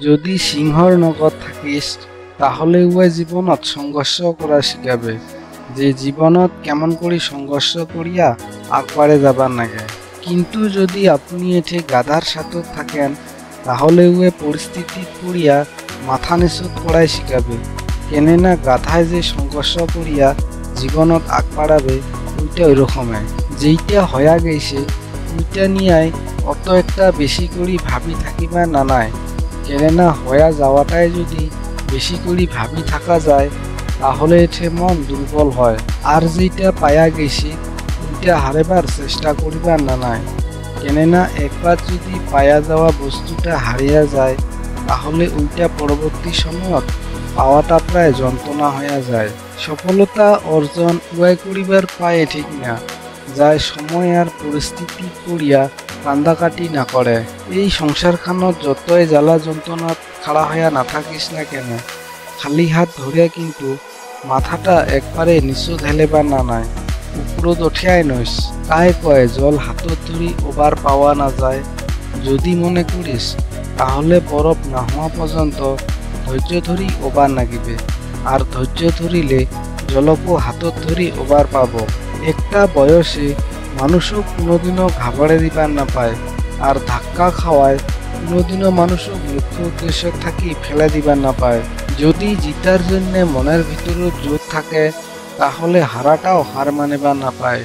যদি সিংহর নগদ থাকিস তাহলে উয়ে জীবনত সংঘর্ষ করা শিখাবে, যে জীবনত কেমন করে সংঘর্ষ করিয়া আগবাড়ে যাবার নাগে। কিন্তু যদি আপনি এঠে গাধার সাথে থাকেন তাহলে উয়ে পরিস্থিতিত পড়িয়া মাথা নিচুত করাই শিখাবে। কেননা গাধায় যে সংঘর্ষ করিয়া জীবনত আগবাড়াবে ওইটা ওই রকমের, যেইটা হয়া গেছে ওইটা নিয়ে অত একটা বেশি করে ভাবি থাকিবা না নাই। কেননা হয়া যাওয়াটাই যদি বেশি করে ভাবি থাকা যায় তাহলে এঠে মন দুর্বল হয়, আর যেটা পায়া গেছি ওইটা হারেবার চেষ্টা করিবার না নাই। কেননা একবার যদি পায়া যাওয়া বস্তুটা হারিয়ে যায় তাহলে ওইটা পরবর্তী সময়ত পাওয়াটা প্রায় যন্ত্রণা হয়ে যায়। সফলতা অর্জন উয়াই করিবার পায়ে ঠিক না, যায় সময় আর পরিস্থিতি পড়িয়া কান্দাকাটি না করে। এই সংসারখানত যতই জ্বালা যন্ত্রণা খাড়া হইয়া না থাকিস না কেন, খালি হাত ধরিয়া কিন্তু মাথাটা একবারে নিচু ঢেলেবার না নাই, উপরত উঠিয়াই নইস। তাই কয় জল হাতত ধরি ওবার পাওয়া না যায়। যদি মনে করিস তাহলে বরফ না হওয়া পর্যন্ত ধৈর্য ধরি ওবার নাগিবে, আর ধৈর্য ধরিলে জলকও হাতত ধরি ওবার পাব। একটা বয়সে মানুষও কোনোদিনও ঘাবড়ে দিবার না পায়, আর ধাক্কা খাওয়ায় কোনোদিনও মানুষও মুখ্য উদ্দেশ্য থাকি ফেলে দিবার না পায়। যদি জিতার জন্য মনের ভিতরে জোর থাকে তাহলে হারাটাও হার মানিবার না পায়।